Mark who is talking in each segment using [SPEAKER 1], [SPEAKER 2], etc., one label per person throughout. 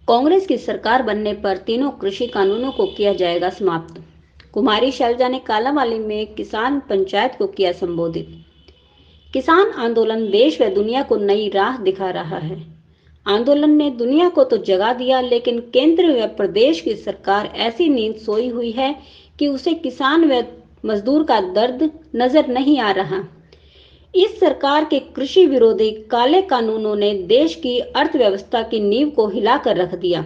[SPEAKER 1] कांग्रेस की सरकार बनने पर तीनों कृषि कानूनों को किया जाएगा समाप्त। कुमारी शैलजा ने कालांवाली में किसान पंचायत को किया संबोधित। किसान आंदोलन देश व दुनिया को नई राह दिखा रहा है। आंदोलन ने दुनिया को तो जगा दिया, लेकिन केंद्र व प्रदेश की सरकार ऐसी नींद सोई हुई है कि उसे किसान व मजदूर का दर्द नजर नहीं आ रहा। इस सरकार के कृषि विरोधी काले कानूनों ने देश की अर्थव्यवस्था की नींव को हिलाकर रख दिया।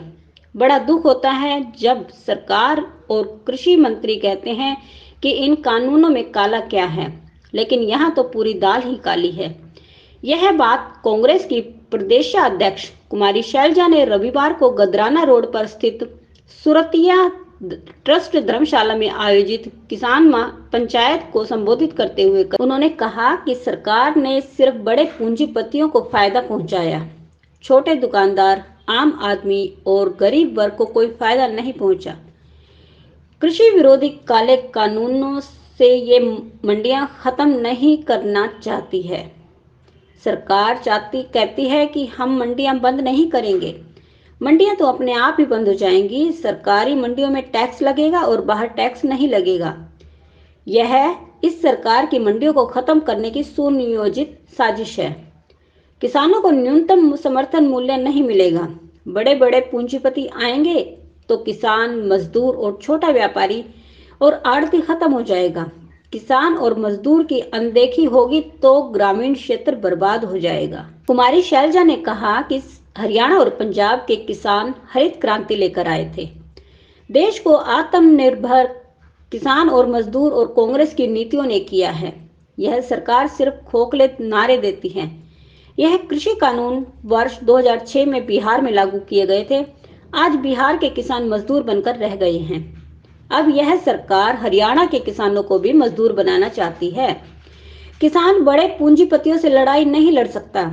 [SPEAKER 1] बड़ा दुख होता है जब सरकार और कृषि मंत्री कहते हैं कि इन कानूनों में काला क्या है, लेकिन यहाँ तो पूरी दाल ही काली है। यह बात कांग्रेस की प्रदेशाध्यक्ष कुमारी शैलजा ने रविवार को गदराना रोड पर स्थित सुरतिया ट्रस्ट धर्मशाला में आयोजित किसान पंचायत को संबोधित करते हुए उन्होंने कहा कि सरकार ने सिर्फ बड़े पूंजीपतियों को फायदा पहुंचाया, छोटे दुकानदार, आम आदमी और गरीब वर्ग को कोई फायदा नहीं पहुंचा। कृषि विरोधी काले कानूनों से ये मंडियां खत्म नहीं करना चाहती है। सरकार कहती है कि हम मंडियां बंद नहीं करेंगे। मंडियां तो अपने आप ही बंद हो जाएंगी। सरकारी मंडियों में टैक्स लगेगा और बाहर टैक्स नहीं लगेगा। यह इस सरकार की मंडियों को खत्म करने की सुनियोजित साजिश है। किसानों को न्यूनतम समर्थन मूल्य नहीं मिलेगा। बड़े बड़े पूंजीपति आएंगे तो किसान, मजदूर और छोटा व्यापारी और आड़ती खत्म हो जाएगा। किसान और मजदूर की अनदेखी होगी तो ग्रामीण क्षेत्र बर्बाद हो जाएगा। कुमारी शैलजा ने कहा कि हरियाणा और पंजाब के किसान हरित क्रांति लेकर आए थे। देश को आत्मनिर्भर किसान और मजदूर और कांग्रेस की नीतियों ने किया है। यह सरकार सिर्फ खोखले नारे देती है। यह कृषि कानून वर्ष 2006 में बिहार में लागू किए गए थे। आज बिहार के किसान मजदूर बनकर रह गए हैं। अब यह सरकार हरियाणा के किसानों को भी मजदूर बनाना चाहती है। किसान बड़े पूंजीपतियों से लड़ाई नहीं लड़ सकता।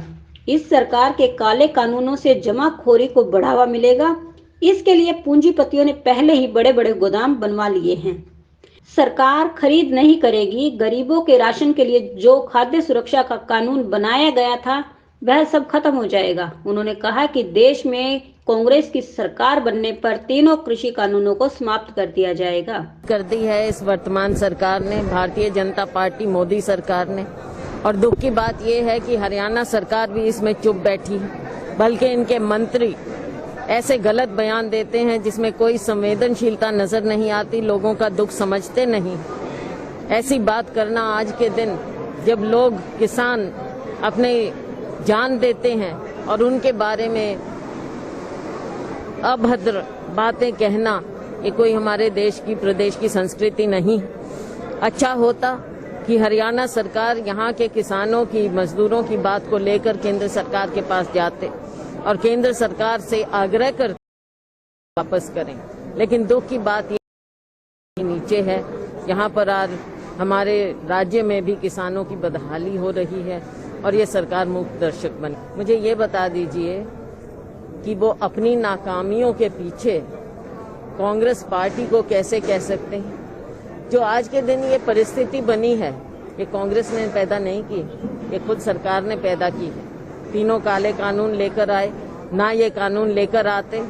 [SPEAKER 1] इस सरकार के काले कानूनों से जमाखोरी को बढ़ावा मिलेगा। इसके लिए पूंजीपतियों ने पहले ही बड़े बड़े गोदाम बनवा लिए हैं। सरकार खरीद नहीं करेगी। गरीबों के राशन के लिए जो खाद्य सुरक्षा का कानून बनाया गया था वह सब खत्म हो जाएगा। उन्होंने कहा कि देश में कांग्रेस की सरकार बनने पर तीनों कृषि कानूनों को समाप्त कर दिया जाएगा।
[SPEAKER 2] कर दी है इस वर्तमान सरकार ने, भारतीय जनता पार्टी मोदी सरकार ने। और दुख की बात यह है कि हरियाणा सरकार भी इसमें चुप बैठी है, बल्कि इनके मंत्री ऐसे गलत बयान देते हैं जिसमें कोई संवेदनशीलता नजर नहीं आती, लोगों का दुख समझते नहीं। ऐसी बात करना आज के दिन जब लोग किसान अपने जान देते हैं और उनके बारे में अभद्र बातें कहना, ये कोई हमारे देश की प्रदेश की संस्कृति नहीं। अच्छा होता कि हरियाणा सरकार यहाँ के किसानों की, मजदूरों की बात को लेकर केंद्र सरकार के पास जाते और केंद्र सरकार से आग्रह कर वापस करें। लेकिन दुख की बात ये नीचे है, यहाँ पर आज हमारे राज्य में भी किसानों की बदहाली हो रही है और ये सरकार मूक दर्शक बनी। मुझे ये बता दीजिए कि वो अपनी नाकामियों के पीछे कांग्रेस पार्टी को कैसे कह सकते हैं। जो आज के दिन ये परिस्थिति बनी है, ये कांग्रेस ने पैदा नहीं की, ये खुद सरकार ने पैदा की है। तीनों काले कानून लेकर आए, ना ये कानून लेकर आते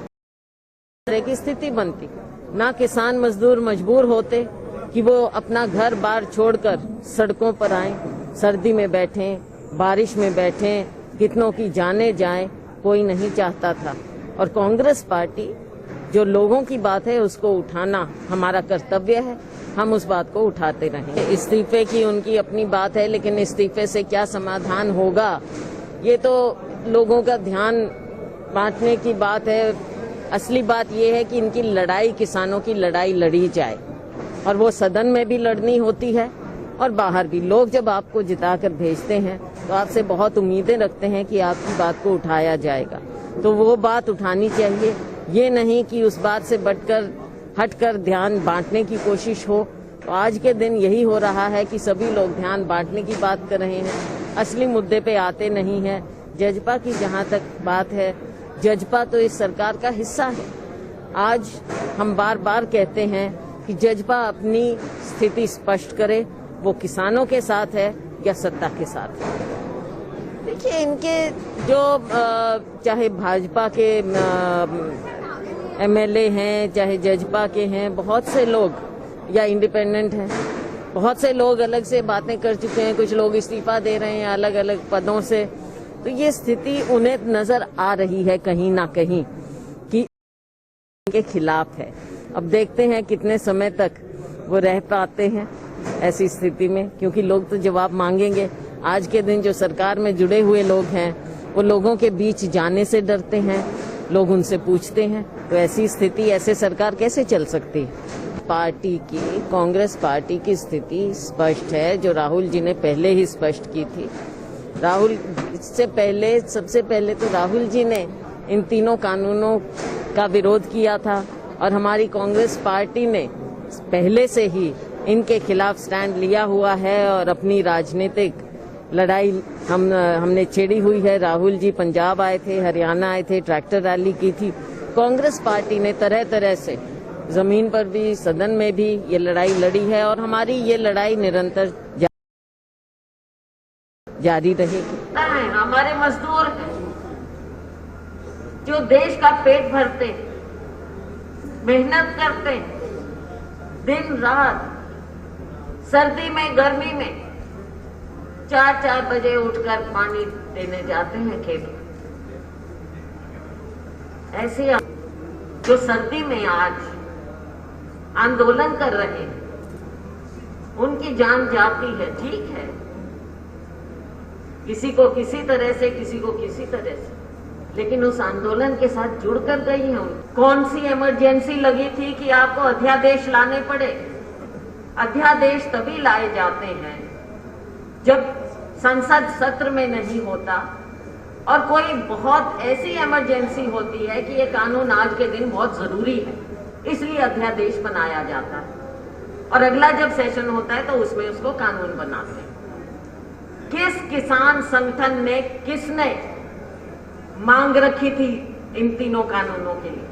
[SPEAKER 2] की स्थिति बनती, ना किसान मजदूर मजबूर होते कि वो अपना घर बार छोड़कर सड़कों पर आए, सर्दी में बैठें, बारिश में बैठें, कितनों की जाने जाएं, कोई नहीं चाहता था। और कांग्रेस पार्टी जो लोगों की बात है उसको उठाना हमारा कर्तव्य है, हम उस बात को उठाते रहेंगे। इस्तीफे की उनकी अपनी बात है, लेकिन इस्तीफे से क्या समाधान होगा, ये तो लोगों का ध्यान बांटने की बात है। असली बात ये है कि इनकी लड़ाई, किसानों की लड़ाई लड़ी जाए और वो सदन में भी लड़नी होती है और बाहर भी। लोग जब आपको जिताकर भेजते हैं तो आपसे बहुत उम्मीदें रखते हैं कि आपकी बात को उठाया जाएगा, तो वो बात उठानी चाहिए। ये नहीं कि उस बात से हटकर ध्यान बांटने की कोशिश हो। तो आज के दिन यही हो रहा है कि सभी लोग ध्यान बांटने की बात कर रहे हैं, असली मुद्दे पे आते नहीं हैं। जजपा की जहां तक बात है, जजपा तो इस सरकार का हिस्सा है। आज हम बार बार कहते हैं कि जजपा अपनी स्थिति स्पष्ट करे, वो किसानों के साथ है या सत्ता के साथ है। देखिए, इनके जो चाहे भाजपा के एमएलए हैं, चाहे जजपा के हैं, बहुत से लोग या इंडिपेंडेंट हैं, बहुत से लोग अलग से बातें कर चुके हैं, कुछ लोग इस्तीफा दे रहे हैं अलग अलग पदों से। तो ये स्थिति उन्हें नजर आ रही है कहीं ना कहीं कि के खिलाफ है। अब देखते हैं कितने समय तक वो रह पाते हैं ऐसी स्थिति में, क्योंकि लोग तो जवाब मांगेंगे। आज के दिन जो सरकार में जुड़े हुए लोग हैं वो लोगों के बीच जाने से डरते हैं, लोग उनसे पूछते हैं। तो ऐसी स्थिति, ऐसे सरकार कैसे चल सकती है? पार्टी की, कांग्रेस पार्टी की स्थिति स्पष्ट है, जो राहुल जी ने पहले ही स्पष्ट की थी। राहुल इससे पहले, सबसे पहले तो राहुल जी ने इन तीनों कानूनों का विरोध किया था और हमारी कांग्रेस पार्टी ने पहले से ही इनके खिलाफ स्टैंड लिया हुआ है और अपनी राजनीतिक लड़ाई हमने छेड़ी हुई है। राहुल जी पंजाब आए थे, हरियाणा आए थे, ट्रैक्टर रैली की थी। कांग्रेस पार्टी ने तरह तरह से जमीन पर भी, सदन में भी ये लड़ाई लड़ी है और हमारी ये लड़ाई निरंतर जारी रहेगी।
[SPEAKER 3] हमारे मजदूर जो देश का पेट भरते, मेहनत करते, दिन रात, सर्दी में गर्मी में 4-4 बजे उठकर पानी देने जाते हैं खेत में। ऐसे जो सर्दी में आज आंदोलन कर रहे हैं, उनकी जान जाती है, ठीक है, किसी को किसी तरह से, किसी को किसी तरह से, लेकिन उस आंदोलन के साथ जुड़कर गई हैं। कौन सी इमरजेंसी लगी थी कि आपको अध्यादेश लाने पड़े? अध्यादेश तभी लाए जाते हैं जब संसद सत्र में नहीं होता और कोई बहुत ऐसी इमरजेंसी होती है कि ये कानून आज के दिन बहुत जरूरी है, इसलिए अध्यादेश बनाया जाता है और अगला जब सेशन होता है तो उसमें उसको कानून बनाते हैं। किस किसान संगठन ने, किसने मांग रखी थी इन तीनों कानूनों के लिए?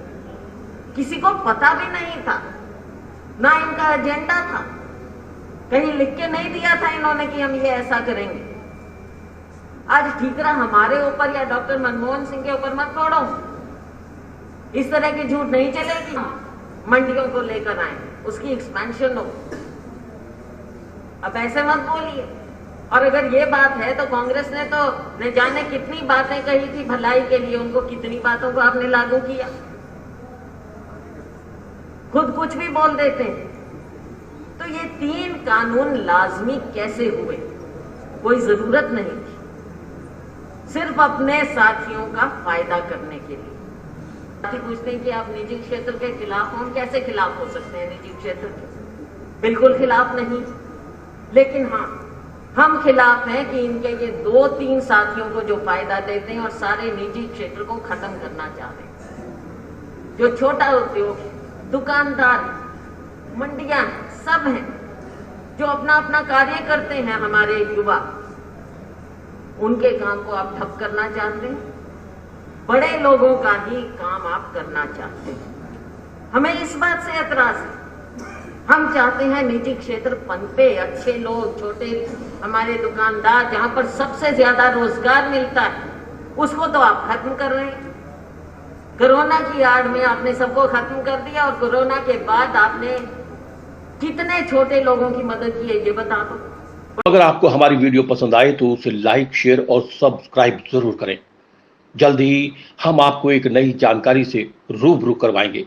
[SPEAKER 3] किसी को पता भी नहीं था, ना इनका एजेंडा था, कहीं लिख के नहीं दिया था इन्होंने कि हम ये ऐसा करेंगे। आज ठीकरा हमारे ऊपर या डॉक्टर मनमोहन सिंह के ऊपर मत छोड़ो, इस तरह की झूठ नहीं चलेगी। मंडियों को लेकर आए, उसकी एक्सपेंशन हो, अब ऐसे मत बोलिए। और अगर ये बात है तो कांग्रेस ने तो न जाने कितनी बातें कही थी भलाई के लिए, उनको कितनी बातों को आपने लागू किया। खुद कुछ भी बोल देते हैं। तो ये 3 कानून लाजमी कैसे हुए? कोई जरूरत नहीं थी, सिर्फ अपने साथियों का फायदा करने के लिए। साथी पूछते हैं कि आप निजी क्षेत्र के खिलाफ हो। हम कैसे खिलाफ हो सकते हैं निजी क्षेत्र के? बिल्कुल खिलाफ नहीं, लेकिन हाँ, हम खिलाफ हैं कि इनके ये 2-3 साथियों को जो फायदा देते हैं और सारे निजी क्षेत्र को खत्म करना चाहते हैं। जो छोटा उद्योग, दुकानदार, मंडियां सब हैं, जो अपना अपना कार्य करते हैं, हमारे युवा, उनके काम को आप ठप करना चाहते हैं। बड़े लोगों का ही काम आप करना चाहते हैं। हमें इस बात से एतराज है। हम चाहते हैं निजी क्षेत्र पनपे, अच्छे लोग, छोटे हमारे दुकानदार, जहां पर सबसे ज्यादा रोजगार मिलता है, उसको तो आप खत्म कर रहे हैं। कोरोना की आड़ में आपने सबको खत्म कर दिया और कोरोना के बाद आपने कितने छोटे लोगों की मदद की है ये बता दो।
[SPEAKER 4] अगर आपको हमारी वीडियो पसंद आए तो उसे लाइक, शेयर और सब्सक्राइब जरूर करें। जल्द ही हम आपको एक नई जानकारी से रूबरू करवाएंगे।